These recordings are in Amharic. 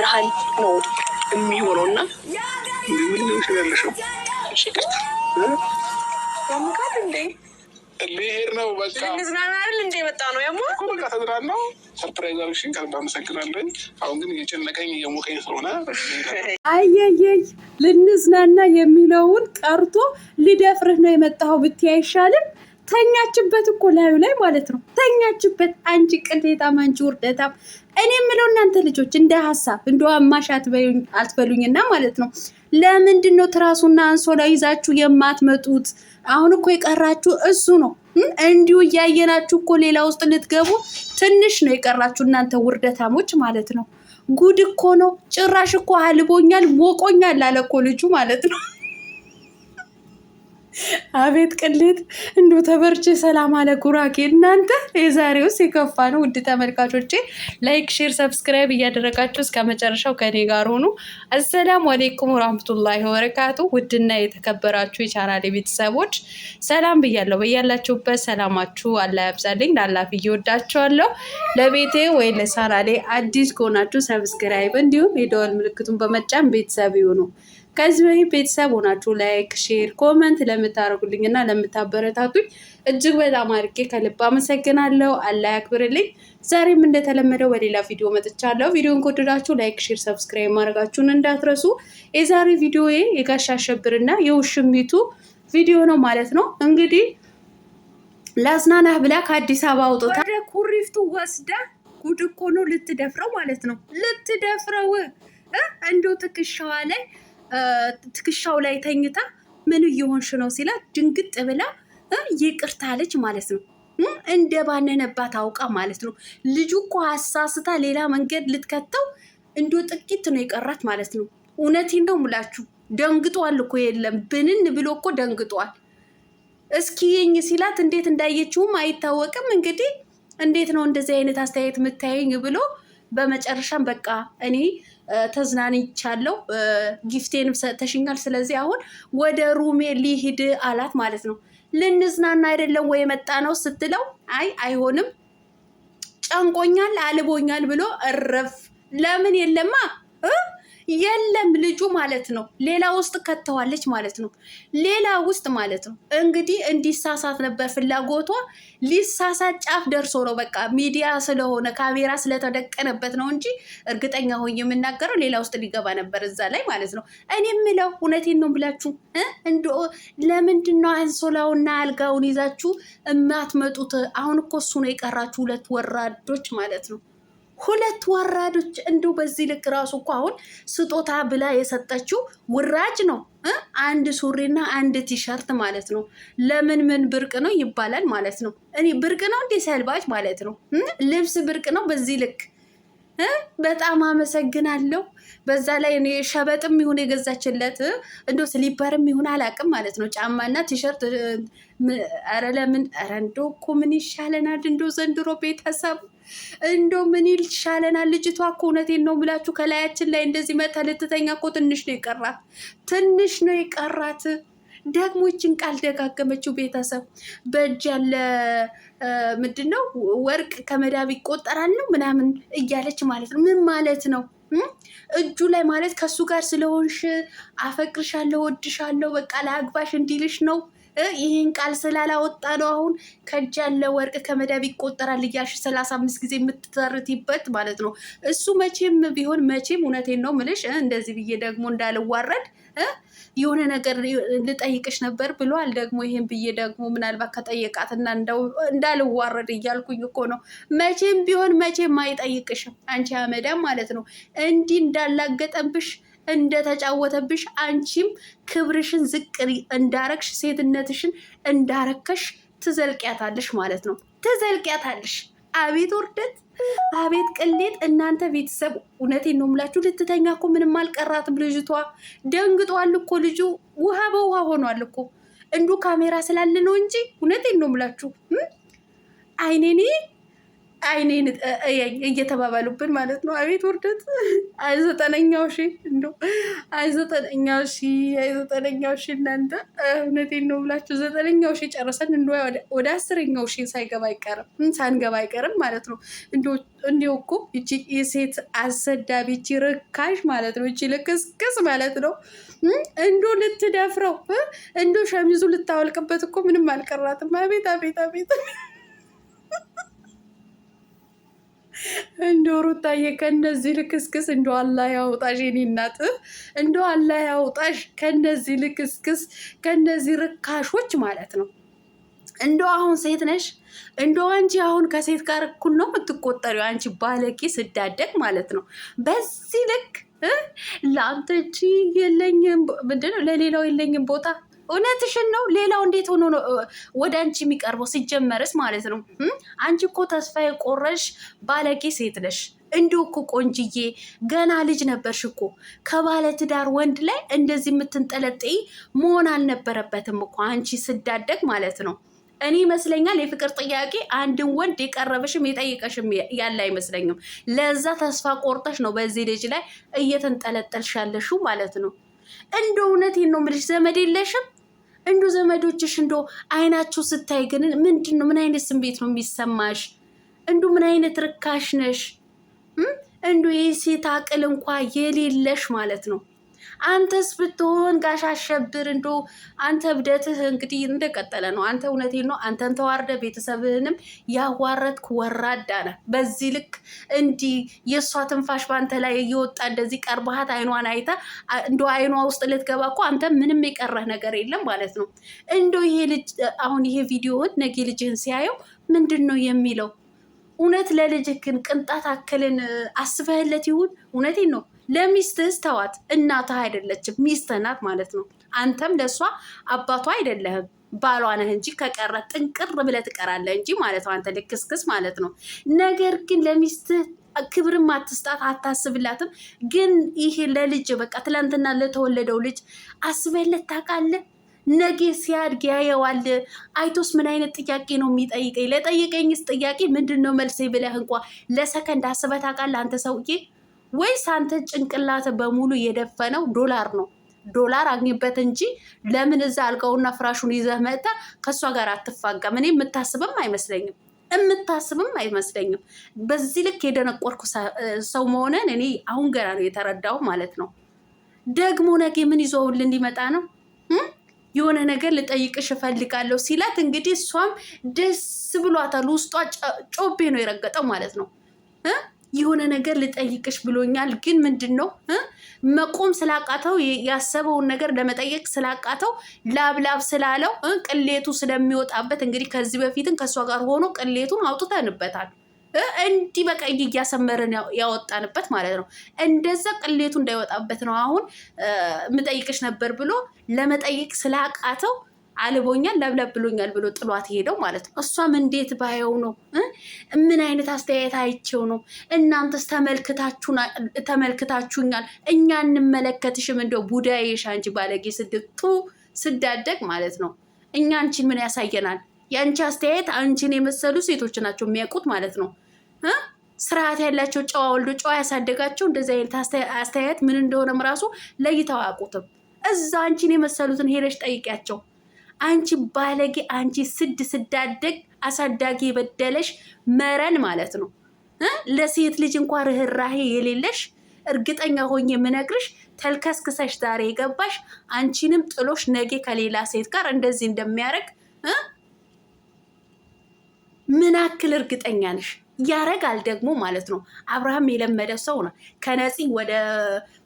ብርሃን ነው የሚሆነውና ምን ነው ያለሽው? ሽቅርት ያምቃል እንዴ ልሄድ ነው በቃ ልንዝናና አይደል እንዴ መጣ ነው ያሞ እኮ በቃ ተዝናናው። ሰርፕራይዝ አድርግሽኝ ከልብ አመሰግናለሁ። አሁን ግን እየጨነቀኝ እየሞቀኝ ስለሆነ አየየይ ልንዝናና የሚለውን ቀርቶ ልደፍርህ ነው የመጣኸው ብትይ አይሻልም? ተኛችበት እኮ ላዩ ላይ ማለት ነው። ተኛችበት። አንቺ ቅሌታም፣ አንቺ ውርደታም። እኔ የምለው እናንተ ልጆች እንደ ሀሳብ እንደ አማሽ አትበሉኝና ማለት ነው። ለምንድን ነው ትራሱና አንሶላ ይዛችሁ የማትመጡት? አሁን እኮ የቀራችሁ እሱ ነው። እንዲሁ እያየናችሁ እኮ ሌላ ውስጥ ልትገቡ ትንሽ ነው የቀራችሁ እናንተ ውርደታሞች ማለት ነው። ጉድ እኮ ነው። ጭራሽ እኮ አልቦኛል ሞቆኛል አለ እኮ ልጁ ማለት ነው። አቤት ቅሌት! እንዶ ተበርቼ ሰላም አለ ጉራጌ። እናንተ የዛሬውስ የከፋ ነው። ውድ ተመልካቾቼ ላይክ፣ ሼር፣ ሰብስክራይብ እያደረጋችሁ እስከ መጨረሻው ከኔ ጋር ሆኑ። አሰላሙ አሌይኩም ወራህመቱላሂ ወበረካቱ። ውድና የተከበራችሁ የቻናሌ ቤተሰቦች ሰላም ብያለሁ። በያላችሁበት ሰላማችሁ አላህ ያብዛልኝ። ላላፍ እየወዳችኋለሁ። ለቤቴ ወይ ለቻናሌ አዲስ ከሆናችሁ ሰብስክራይብ እንዲሁም የደወል ምልክቱን በመጫን ቤተሰብ ይሁኑ። ከዚህ በፊት ቤተሰብ ሆናችሁ ላይክ፣ ሼር፣ ኮመንት ለምታደርጉልኝ እና ለምታበረታቱኝ እጅግ በጣም አድርጌ ከልብ አመሰግናለሁ። አላህ ያክብርልኝ። ዛሬም እንደተለመደው በሌላ ቪዲዮ መጥቻለሁ። ቪዲዮን ከወደዳችሁ ላይክ፣ ሼር፣ ሰብስክራይብ ማድረጋችሁን እንዳትረሱ። የዛሬ ቪዲዮዬ የጋሽ አሸብርና የውሽሚቱ ቪዲዮ ነው ማለት ነው። እንግዲህ ላዝናናህ ብላ ከአዲስ አበባ አውጥታ ወደ ኩሪፍቱ ወስዳ ጉድ እኮ ነው ልትደፍረው ማለት ነው። ልትደፍረው እንደው ትከሻው ላይ ተኝታ ምን እየሆንሽ ነው ሲላት ድንግጥ ብላ ይቅርታ አለች ማለት ነው። እንደ ባነነባት አውቃ ማለት ነው። ልጁ እኮ አሳስታ ሌላ መንገድ ልትከተው እንዶ ጥቂት ነው የቀራት ማለት ነው። እውነቴን ነው ሙላችሁ። ደንግጧል እኮ የለም ብንን ብሎ እኮ ደንግጧል። እስኪ የኝ ሲላት እንዴት እንዳየችውም አይታወቅም። እንግዲህ እንዴት ነው እንደዚህ አይነት አስተያየት የምታየኝ ብሎ በመጨረሻም በቃ እኔ ተዝናንቻለሁ፣ ጊፍቴንም ሰተሽኛል፣ ስለዚህ አሁን ወደ ሩሜ ሊሂድ አላት ማለት ነው። ልንዝናና አይደለም ወይ የመጣ ነው ስትለው አይ አይሆንም ጨንቆኛል አልቦኛል ብሎ እረፍ። ለምን የለማ የለም ልጁ ማለት ነው ሌላ ውስጥ ከተዋለች ማለት ነው። ሌላ ውስጥ ማለት ነው። እንግዲህ እንዲሳሳት ነበር ፍላጎቷ። ሊሳሳት ጫፍ ደርሶ ነው በቃ ሚዲያ ስለሆነ ካሜራ ስለተደቀነበት ነው እንጂ እርግጠኛ ሆኜ የምናገረው ሌላ ውስጥ ሊገባ ነበር እዛ ላይ ማለት ነው። እኔ የምለው እውነቴን ነው ብላችሁ ለምንድን ነው አንሶላውና አልጋውን ይዛችሁ የማትመጡት? አሁን እኮ እሱ ነው የቀራችሁ፣ ሁለት ወራዶች ማለት ነው። ሁለት ወራዶች እንደው በዚህ ልክ ራሱ እኮ አሁን ስጦታ ብላ የሰጠችው ውራጅ ነው። አንድ ሱሪና አንድ ቲሸርት ማለት ነው። ለምን ምን ብርቅ ነው ይባላል ማለት ነው። እኔ ብርቅ ነው እንዴ ሰልባጅ ማለት ነው። ልብስ ብርቅ ነው በዚህ ልክ። በጣም አመሰግናለሁ። በዛ ላይ እኔ ሸበጥም ይሁን የገዛችለት እንደው ስሊፐርም ይሁን አላቅም ማለት ነው። ጫማና ቲሸርት ኧረ ለምን ኧረ እንደው እኮ ምን ይሻለናል እንደው ዘንድሮ ቤተሰብ እንደው ምን ይሻለናል? ልጅቷ እኮ እውነቴን ነው ብላችሁ ከላያችን ላይ እንደዚህ መታ ልትተኛ እኮ ትንሽ ነው የቀራት፣ ትንሽ ነው የቀራት። ደግሞ ይችን ቃል ደጋገመችው። ቤተሰብ በእጅ ያለ ምንድን ነው ወርቅ ከመዳብ ይቆጠራል ነው ምናምን እያለች ማለት ነው። ምን ማለት ነው? እጁ ላይ ማለት ከሱ ጋር ስለሆንሽ አፈቅርሻለሁ፣ ወድሻለሁ፣ በቃ ለአግባሽ እንዲልሽ ነው። ይህን ቃል ስላላወጣ ነው አሁን ከእጅ ያለ ወርቅ ከመዳብ ይቆጠራል እያልሽ 35 ጊዜ የምትተርቲበት ማለት ነው። እሱ መቼም ቢሆን መቼም እውነቴን ነው ምልሽ እንደዚህ ብዬ ደግሞ እንዳልዋረድ የሆነ ነገር ልጠይቅሽ ነበር ብሏል። ደግሞ ይሄን ብዬ ደግሞ ምናልባት ከጠየቃትና እንዳልዋረድ እያልኩኝ እኮ ነው። መቼም ቢሆን መቼም አይጠይቅሽም አንቺ አመዳም ማለት ነው። እንዲህ እንዳላገጠብሽ እንደተጫወተብሽ አንቺም ክብርሽን ዝቅ እንዳረግሽ ሴትነትሽን እንዳረከሽ ትዘልቂያታለሽ ማለት ነው። ትዘልቂያታለሽ። አቤት ውርደት፣ አቤት ቅሌት። እናንተ ቤተሰብ እውነቴን ነው የምላችሁ። ልትተኛ እኮ ምንም አልቀራትም ልጅቷ። ደንግጧል እኮ ልጁ። ውሃ በውሃ ሆኗል እኮ እንዱ ካሜራ ስላለ ነው እንጂ እውነቴን ነው የምላችሁ። አይኔኔ አይኔን እየተባባሉብን ማለት ነው። አቤት ውርደት! አይ 9ኛው ሺ እንደው አይ 9ኛው ሺ አይ 9ኛው ሺ እናንተ እውነቴን ነው ብላችሁ 9ኛው ሺ ጨርሰን እንደ ወደ 10ኛው ሺ ሳንገባ አይቀርም ማለት ነው። እንዲሁ እኮ እቺ የሴት አሰዳቢ እቺ ርካሽ ማለት ነው። እቺ ልክስክስ ማለት ነው። እንዶ ልትደፍረው እንዶ ሸሚዙ ልታወልቅበት እኮ ምንም አልቀራትም። አቤት አቤት አቤት! እንዶ ሩታዬ ከነዚህ ልክስክስ እንዶ አላህ ያውጣሽ፣ የኔ እናት እንዶ አላህ ያውጣሽ ከነዚህ ልክስክስ ከነዚህ ርካሾች ማለት ነው። እንዶ አሁን ሴት ነሽ፣ እንዶ አንቺ አሁን ከሴት ጋር እኩል ነው የምትቆጠሪው። አንቺ ባለጌ ስዳደግ ማለት ነው። በዚህ ልክ ለአንተ እንጂ የለኝም ምንድነው ለሌላው የለኝም ቦታ። እውነትሽን ነው። ሌላው እንዴት ሆኖ ነው ወደ አንቺ የሚቀርበው? ሲጀመርስ ማለት ነው። አንቺ እኮ ተስፋ የቆረሽ ባለጌ ሴት ነሽ። እንዲሁ እኮ ቆንጅዬ ገና ልጅ ነበርሽ እኮ። ከባለትዳር ወንድ ላይ እንደዚህ የምትንጠለጥይ መሆን አልነበረበትም እኮ አንቺ ስዳደግ ማለት ነው። እኔ ይመስለኛል የፍቅር ጥያቄ አንድን ወንድ የቀረበሽም የጠየቀሽም ያለ አይመስለኝም። ለዛ ተስፋ ቆርጠሽ ነው በዚህ ልጅ ላይ እየተንጠለጠልሽ ያለሽው ማለት ነው። እንደ እውነቴን ነው የምልሽ ዘመድ የለሽም? እንዶ ዘመዶችሽ እንዶ አይናችሁ ስታይ ግን ምንድን ነው? ምን አይነት ስሜት ነው የሚሰማሽ? እንዶ ምን አይነት ርካሽ ነሽ? እንዶ የሴት አቅል እንኳ የሌለሽ ማለት ነው። አንተስ ብትሆን ጋሽ አሸብር እንዶ አንተ እብደትህ እንግዲህ እንደቀጠለ ነው። አንተ እውነቴን ነው አንተን ተዋርደ ቤተሰብህንም ያዋረድክ ወራዳ ነህ። በዚህ ልክ እንዲህ የእሷ ትንፋሽ በአንተ ላይ እየወጣ እንደዚህ ቀርባሃት አይኗን አይታ እንዶ አይኗ ውስጥ ልትገባ እኮ አንተ ምንም የቀረህ ነገር የለም ማለት ነው። እንዶ ይሄ ልጅ አሁን ይሄ ቪዲዮውን ነገ ልጅህን ሲያየው ምንድን ነው የሚለው? እውነት ለልጅህ ግን ቅንጣት አክልን አስበህለት ይሁን? እውነቴን ነው። ለሚስትህስ ተዋት፣ እናትህ አይደለችም ሚስትህ ናት ማለት ነው። አንተም ለእሷ አባቷ አይደለህም ባሏ ነህ እንጂ ከቀረ ጥንቅር ብለህ ትቀራለህ እንጂ ማለት ነው። አንተ ልክስክስ ማለት ነው። ነገር ግን ለሚስትህ ክብርም አትስጣት፣ አታስብላትም። ግን ይሄ ለልጅ በቃ ትላንትና ለተወለደው ልጅ አስበህለት ታውቃለህ? ነገ ሲያድግ ያየዋል። አይቶስ ምን አይነት ጥያቄ ነው የሚጠይቀኝ? ለጠየቀኝስ ጥያቄ ምንድን ነው መልሴ ብለህ እንኳ ለሰከንድ አስበህ ታውቃለህ አንተ ሰውዬ? ወይስ አንተ ጭንቅላት በሙሉ የደፈነው ዶላር ነው? ዶላር አግኝበት እንጂ ለምን እዛ አልጋውና ፍራሹን ይዘህ መጥተህ ከእሷ ጋር አትፋጋም? እኔ የምታስብም አይመስለኝም። በዚህ ልክ የደነቆርኩ ሰው መሆንን እኔ አሁን ገና ነው የተረዳው ማለት ነው። ደግሞ ነገ ምን ይዞውል እንዲመጣ ነው? የሆነ ነገር ልጠይቅሽ እፈልጋለሁ ሲላት እንግዲህ እሷም ደስ ብሏታል። ውስጧ ጮቤ ነው የረገጠው ማለት ነው። የሆነ ነገር ልጠይቅሽ ብሎኛል፣ ግን ምንድን ነው መቆም ስላቃተው ያሰበውን ነገር ለመጠየቅ ስላቃተው ላብላብ ስላለው ቅሌቱ ስለሚወጣበት እንግዲህ ከዚህ በፊትም ከእሷ ጋር ሆኖ ቅሌቱን አውጥተንበታል። እንዲህ በቀይ እያሰመርን ያወጣንበት ማለት ነው። እንደዛ ቅሌቱ እንዳይወጣበት ነው አሁን ምጠይቅሽ ነበር ብሎ ለመጠየቅ ስላቃተው አልቦኛል ለብለብ ብሎኛል ብሎ ጥሏት ሄደው ማለት ነው። እሷም እንዴት ባየው ነው? ምን አይነት አስተያየት አይቼው ነው? እናንተስ ተመልክታችሁኛል፣ እኛ እንመለከትሽም። እንደው ቡዳዬሽ አንቺ ባለጌ ስዳደግ ማለት ነው። እኛ አንቺን ምን ያሳየናል? የአንቺ አስተያየት አንቺን የመሰሉ ሴቶች ናቸው የሚያውቁት ማለት ነው። ስርዓት ያላቸው ጨዋ ወልዶ ጨዋ ያሳደጋቸው እንደዚህ አይነት አስተያየት ምን እንደሆነም ራሱ ለይተው አያውቁትም። እዛ አንቺን የመሰሉትን ሄደሽ ጠይቂያቸው። አንቺ ባለጌ፣ አንቺ ስዳደግ አሳዳጊ የበደለሽ መረን ማለት ነው። ለሴት ልጅ እንኳን ርህራሄ የሌለሽ እርግጠኛ ሆኜ የምነግርሽ ተልከስክሰሽ ዛሬ የገባሽ አንቺንም ጥሎሽ ነገ ከሌላ ሴት ጋር እንደዚህ እንደሚያደርግ ምን አክል እርግጠኛ ነሽ? ያረጋል ደግሞ ማለት ነው። አብርሃም የለመደ ሰው ነው። ከነፂ ወደ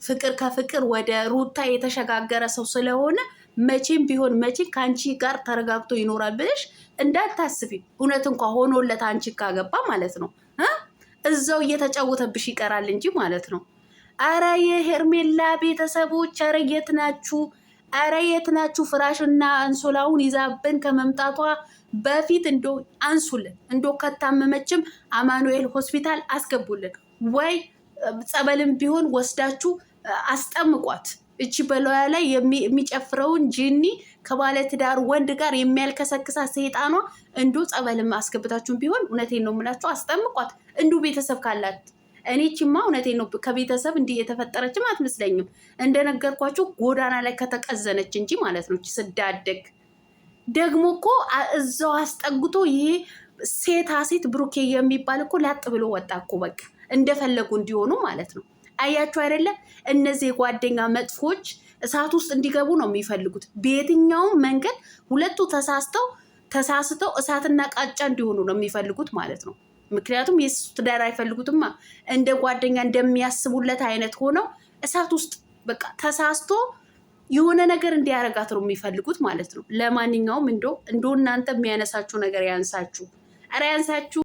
ፍቅር ከፍቅር ወደ ሩታ የተሸጋገረ ሰው ስለሆነ መቼም ቢሆን መቼ ከአንቺ ጋር ተረጋግቶ ይኖራል ብለሽ እንዳታስቢ። እውነት እንኳ ሆኖለት አንቺ ካገባ ማለት ነው እዛው እየተጫወተብሽ ይቀራል እንጂ ማለት ነው። አረ የሄርሜላ ቤተሰቦች አረ የት ናችሁ? አረ የት ናችሁ? ፍራሽና አንሶላውን ይዛብን ከመምጣቷ በፊት እንዶ አንሱልን። እንዶ ከታመመችም አማኑኤል ሆስፒታል አስገቡልን፣ ወይ ጸበልም ቢሆን ወስዳችሁ አስጠምቋት። እቺ በላያ ላይ የሚጨፍረውን ጂኒ ከባለ ትዳር ወንድ ጋር የሚያልከሰክሳ ሰይጣኗ እንዶ ጸበልም አስገብታችሁን ቢሆን እውነቴን ነው የምላችሁ አስጠምቋት። እንዱ ቤተሰብ ካላት እኔ ቺማ እውነቴን ነው ከቤተሰብ እንዲህ የተፈጠረችም አትመስለኝም። እንደነገርኳችሁ ጎዳና ላይ ከተቀዘነች እንጂ ማለት ነው። ስዳደግ ደግሞ እኮ እዛው አስጠግቶ ይሄ ሴት ብሩኬ የሚባል እኮ ላጥ ብሎ ወጣ እኮ በቃ እንደፈለጉ እንዲሆኑ ማለት ነው። አያችሁ አይደለ? እነዚህ የጓደኛ መጥፎች እሳት ውስጥ እንዲገቡ ነው የሚፈልጉት በየትኛውም መንገድ። ሁለቱ ተሳስተው እሳትና ቃጫ እንዲሆኑ ነው የሚፈልጉት ማለት ነው። ምክንያቱም የሱ ትዳር አይፈልጉትማ። እንደ ጓደኛ እንደሚያስቡለት አይነት ሆነው እሳት ውስጥ በቃ ተሳስቶ የሆነ ነገር እንዲያረጋት ነው የሚፈልጉት ማለት ነው። ለማንኛውም እንዶ እናንተ የሚያነሳችሁ ነገር ያንሳችሁ፣ ኧረ ያንሳችሁ።